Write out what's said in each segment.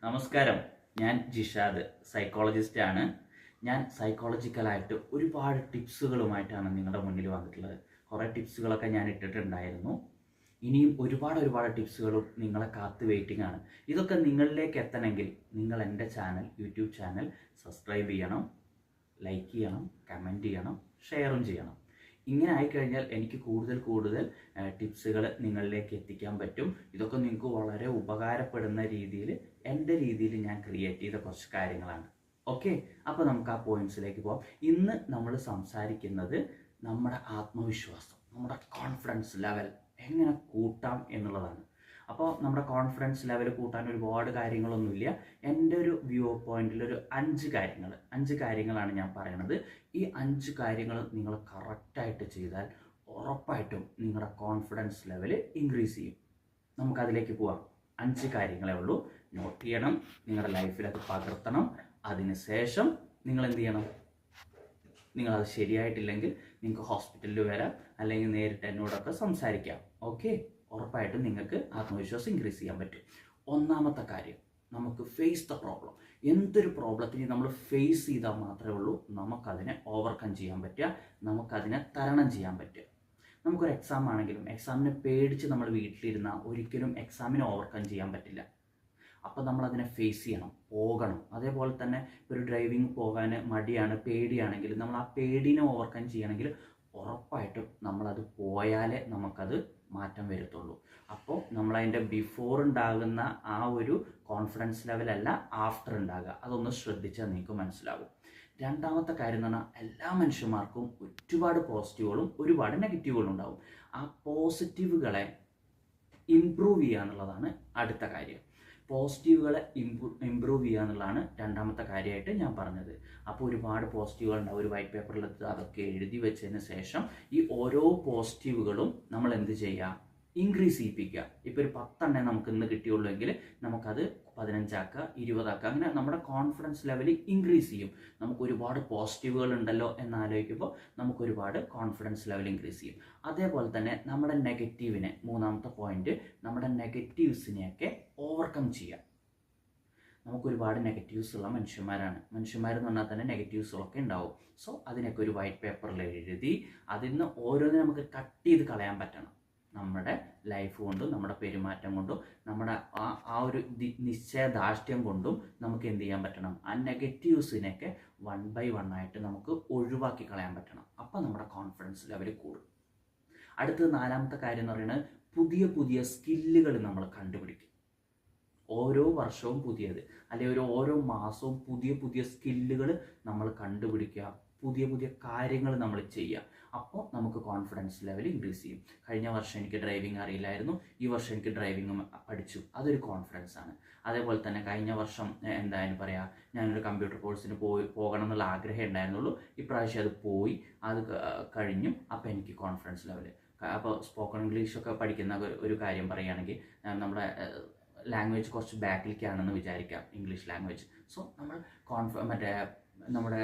നമസ്കാരം, ഞാൻ ജിഷാദ്, സൈക്കോളജിസ്റ്റ് ആണ്. ഞാൻ സൈക്കോളജിക്കലായിട്ട് ഒരുപാട് ടിപ്സുകളുമായിട്ടാണ് നിങ്ങളുടെ മുന്നിൽ വന്നിട്ടുള്ളത്. കുറേ ടിപ്സുകളൊക്കെ ഞാൻ ഇട്ടിട്ടുണ്ടായിരുന്നു. ഇനിയും ഒരുപാട് ടിപ്സുകളും നിങ്ങളെ കാത്ത് വെയിറ്റിംഗ് ആണ്. ഇതൊക്കെ നിങ്ങളിലേക്ക് എത്തണമെങ്കിൽ നിങ്ങൾ എൻ്റെ യൂട്യൂബ് ചാനൽ സബ്സ്ക്രൈബ് ചെയ്യണം, ലൈക്ക് ചെയ്യണം, കമൻറ്റ് ചെയ്യണം, ഷെയറും ചെയ്യണം. ഇങ്ങനെ ആയിക്കഴിഞ്ഞാൽ എനിക്ക് കൂടുതൽ ടിപ്സുകൾ നിങ്ങളിലേക്ക് എത്തിക്കാൻ പറ്റും. ഇതൊക്കെ നിങ്ങൾക്ക് വളരെ ഉപകാരപ്പെടുന്ന രീതിയിൽ എൻ്റെ രീതിയിൽ ഞാൻ ക്രിയേറ്റ് ചെയ്ത കുറച്ച് കാര്യങ്ങളാണ്. ഓക്കെ, അപ്പോൾ നമുക്ക് ആ പോയിന്റ്സിലേക്ക് പോകാം. ഇന്ന് നമ്മൾ സംസാരിക്കുന്നത് നമ്മുടെ ആത്മവിശ്വാസം, നമ്മുടെ കോൺഫിഡൻസ് ലെവൽ എങ്ങനെ കൂട്ടാം എന്നുള്ളതാണ്. അപ്പോൾ നമ്മുടെ കോൺഫിഡൻസ് ലെവൽ കൂട്ടാൻ ഒരുപാട് കാര്യങ്ങളൊന്നുമില്ല. എൻ്റെ ഒരു വ്യൂ പോയിന്റിൽ ഒരു 5 കാര്യങ്ങളാണ് ഞാൻ പറയണത്. ഈ 5 കാര്യങ്ങൾ നിങ്ങൾ കറക്റ്റായിട്ട് ചെയ്താൽ ഉറപ്പായിട്ടും നിങ്ങളുടെ കോൺഫിഡൻസ് ലെവൽ ഇൻക്രീസ് ചെയ്യും. നമുക്കതിലേക്ക് പോവാം. 5 കാര്യങ്ങളേ ഉള്ളൂ. നോട്ട് ചെയ്യണം, നിങ്ങളുടെ ലൈഫിൽ അത് പകർത്തണം. അതിനുശേഷം നിങ്ങൾ എന്ത് ചെയ്യണം? നിങ്ങളത് ശരിയായിട്ടില്ലെങ്കിൽ നിങ്ങൾക്ക് ഹോസ്പിറ്റലിൽ വരാം, അല്ലെങ്കിൽ നേരിട്ട് എന്നോടൊക്കെ സംസാരിക്കാം. ഓക്കെ, ഉറപ്പായിട്ടും നിങ്ങൾക്ക് ആത്മവിശ്വാസം ഇൻക്രീസ് ചെയ്യാൻ പറ്റും. ഒന്നാമത്തെ കാര്യം, നമുക്ക് ഫേസ് ദ പ്രോബ്ലം. എന്തൊരു പ്രോബ്ലത്തിനെ നമ്മൾ ഫേസ് ചെയ്താൽ മാത്രമേ ഉള്ളൂ നമുക്കതിനെ ഓവർകം ചെയ്യാൻ പറ്റുക, നമുക്കതിനെ തരണം ചെയ്യാൻ പറ്റുക. നമുക്കൊരു എക്സാം ആണെങ്കിലും എക്സാമിനെ പേടിച്ച് നമ്മൾ വീട്ടിലിരുന്നാൽ ഒരിക്കലും എക്സാമിനെ ഓവർകം ചെയ്യാൻ പറ്റില്ല. അപ്പോൾ നമ്മളതിനെ ഫേസ് ചെയ്യണം, പോകണം. അതേപോലെ തന്നെ ഒരു ഡ്രൈവിംഗ് പോകാൻ മടിയാണ്, പേടിയാണെങ്കിൽ നമ്മൾ ആ പേടിനെ ഓവർകം ചെയ്യണമെങ്കിൽ ഉറപ്പായിട്ടും നമ്മളത് പോയാലേ നമുക്കത് മാറ്റം വരത്തുള്ളൂ. അപ്പോൾ നമ്മളതിൻ്റെ ബിഫോർ ഉണ്ടാകുന്ന ആ ഒരു കോൺഫിഡൻസ് ലെവലല്ല ആഫ്റ്റർ ഉണ്ടാകുക. അതൊന്ന് ശ്രദ്ധിച്ചാൽ നിങ്ങൾക്ക് മനസ്സിലാകും. രണ്ടാമത്തെ കാര്യം എന്ന് പറഞ്ഞാൽ എല്ലാ മനുഷ്യന്മാർക്കും ഒരുപാട് പോസിറ്റീവുകളും ഒരുപാട് നെഗറ്റീവുകളും ഉണ്ടാവും. ആ പോസിറ്റീവുകളെ ഇംപ്രൂവ് ചെയ്യുക എന്നുള്ളതാണ് അടുത്ത കാര്യം. പോസിറ്റീവുകളെ ഇംപ്രൂവ് ചെയ്യുക എന്നുള്ളതാണ് രണ്ടാമത്തെ കാര്യമായിട്ട് ഞാൻ പറഞ്ഞത്. അപ്പോൾ ഒരുപാട് പോസിറ്റീവുകൾ ഉണ്ടാവും. ഒരു വൈറ്റ് പേപ്പറിലെടുത്ത് അതൊക്കെ എഴുതി വെച്ചതിന് ശേഷം ഈ ഓരോ പോസിറ്റീവുകളും നമ്മൾ എന്ത് ചെയ്യുക? ഇൻക്രീസ് ചെയ്യിപ്പിക്കുക. ഇപ്പോൾ ഒരു 10 നമുക്ക് ഇന്ന് കിട്ടിയുള്ളൂ എങ്കിൽ നമുക്കത് 15 ആക്കുക, 20 ആക്കുക. അങ്ങനെ നമ്മുടെ കോൺഫിഡൻസ് ലെവൽ ഇൻക്രീസ് ചെയ്യും. നമുക്ക് ഒരുപാട് പോസിറ്റീവുകൾ ഉണ്ടല്ലോ എന്നാലോചിക്കുമ്പോൾ നമുക്ക് ഒരുപാട് കോൺഫിഡൻസ് ലെവൽ ഇൻക്രീസ് ചെയ്യും. അതേപോലെ തന്നെ നമ്മുടെ നെഗറ്റീവിനെ, മൂന്നാമത്തെ പോയിന്റ്, നമ്മുടെ നെഗറ്റീവ്സിനെയൊക്കെ ഓവർകം ചെയ്യുക. നമുക്കൊരുപാട് നെഗറ്റീവ്സ് ഉള്ള മനുഷ്യന്മാരെന്ന് പറഞ്ഞാൽ തന്നെ നെഗറ്റീവ്സുകളൊക്കെ ഉണ്ടാവും. സോ അതിനൊക്കെ ഒരു വൈറ്റ് പേപ്പറിൽ എഴുതി അതിൽ നിന്ന് ഓരോന്നിനും നമുക്ക് കട്ട് ചെയ്ത് കളയാൻ പറ്റണം. നമ്മുടെ ലൈഫ് കൊണ്ടും നമ്മുടെ പെരുമാറ്റം കൊണ്ടും നമ്മുടെ ആ ഒരു നിശ്ചയദാർഢ്യം കൊണ്ടും നമുക്ക് എന്ത് ചെയ്യാൻ പറ്റണം? ആ നെഗറ്റീവ്സിനെയൊക്കെ 1 by 1 ആയിട്ട് നമുക്ക് ഒഴിവാക്കി കളയാൻ പറ്റണം. അപ്പോൾ നമ്മുടെ കോൺഫിഡൻസ് ലെവൽ കൂടും. അടുത്തത് നാലാമത്തെ കാര്യം എന്ന് പറയുന്നത് പുതിയ സ്കില്ലുകൾ നമ്മൾ കണ്ടുപിടിക്കും. ഓരോ വർഷവും പുതിയത്, അല്ലെങ്കിൽ ഓരോ മാസവും പുതിയ സ്കില്ലുകൾ നമ്മൾ കണ്ടുപിടിക്കുക, പുതിയ കാര്യങ്ങൾ നമ്മൾ ചെയ്യുക. അപ്പോൾ നമുക്ക് കോൺഫിഡൻസ് ലെവൽ ഇൻക്രീസ് ചെയ്യും. കഴിഞ്ഞ വർഷം എനിക്ക് ഡ്രൈവിംഗ് അറിയില്ലായിരുന്നു, ഈ വർഷം എനിക്ക് ഡ്രൈവിംഗ് പഠിച്ചു, അതൊരു കോൺഫിഡൻസ് ആണ്. അതേപോലെ തന്നെ കഴിഞ്ഞ വർഷം എന്തായാലും പറയാം, ഞാനൊരു കമ്പ്യൂട്ടർ കോഴ്സിന് പോകണം എന്നുള്ള ആഗ്രഹം ഉണ്ടായിരുന്നുള്ളൂ. ഇപ്രാവശ്യം അത് പോയി, അത് കഴിഞ്ഞു. അപ്പോൾ എനിക്ക് കോൺഫിഡൻസ് ലെവൽ. അപ്പോൾ സ്പോക്കൺ ഇംഗ്ലീഷൊക്കെ പഠിക്കുന്ന ഒരു കാര്യം പറയുകയാണെങ്കിൽ നമ്മുടെ ലാംഗ്വേജ് കുറച്ച് ബാക്കിലേക്കാണെന്ന് വിചാരിക്കാം, ഇംഗ്ലീഷ് ലാംഗ്വേജ്. സോ നമ്മൾ നമ്മുടെ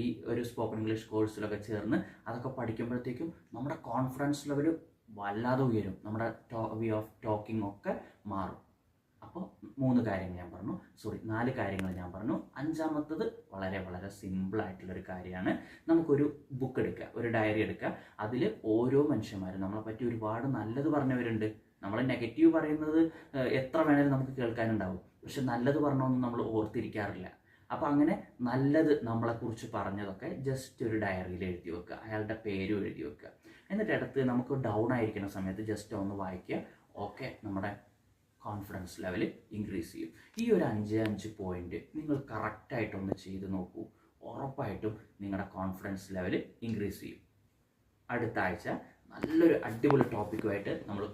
ഈ ഒരു സ്പോക്കൺ ഇംഗ്ലീഷ് കോഴ്സിലൊക്കെ ചേർന്ന് അതൊക്കെ പഠിക്കുമ്പോഴത്തേക്കും നമ്മുടെ കോൺഫിഡൻസ് ലെവൽ വല്ലാതെ ഉയരും, നമ്മുടെ വേ ഓഫ് ടോക്കിംഗ് ഒക്കെ മാറും. അപ്പോൾ 4 കാര്യങ്ങൾ ഞാൻ പറഞ്ഞു. 5ാമത്തത് വളരെ സിമ്പിളായിട്ടുള്ളൊരു കാര്യമാണ്. നമുക്കൊരു ബുക്ക് എടുക്കുക, ഒരു ഡയറി എടുക്കുക. അതിൽ ഓരോ മനുഷ്യന്മാരും നമ്മളെ പറ്റി ഒരുപാട് നല്ലത് പറഞ്ഞവരുണ്ട്. നമ്മൾ നെഗറ്റീവ് പറയുന്നത് എത്ര വേണേലും നമുക്ക് കേൾക്കാനുണ്ടാവും, പക്ഷെ നല്ലത് പറഞ്ഞൊന്നും നമ്മൾ ഓർത്തിരിക്കാറില്ല. അപ്പോൾ അങ്ങനെ നല്ലത് നമ്മളെക്കുറിച്ച് പറഞ്ഞതൊക്കെ ജസ്റ്റ് ഒരു ഡയറിയിൽ എഴുതി വെക്കുക, അയാളുടെ പേരും എഴുതി വെക്കുക. എന്നിട്ട് അടുത്ത് നമുക്ക് ഡൗൺ ആയിരിക്കുന്ന സമയത്ത് ജസ്റ്റ് ഒന്ന് വായിക്കുക. ഓക്കെ, നമ്മുടെ കോൺഫിഡൻസ് ലെവൽ ഇൻക്രീസ് ചെയ്യും. ഈ ഒരു 5 പോയിന്റ് നിങ്ങൾ കറക്റ്റായിട്ടൊന്ന് ചെയ്ത് നോക്കൂ. ഉറപ്പായിട്ടും നിങ്ങളുടെ കോൺഫിഡൻസ് ലെവൽ ഇൻക്രീസ് ചെയ്യും. അടുത്ത ആഴ്ച നല്ലൊരു അടിപൊളി ടോപ്പിക്കുമായിട്ട് നമ്മൾ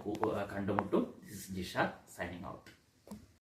കണ്ടുമുട്ടും. This is Jisha signing out.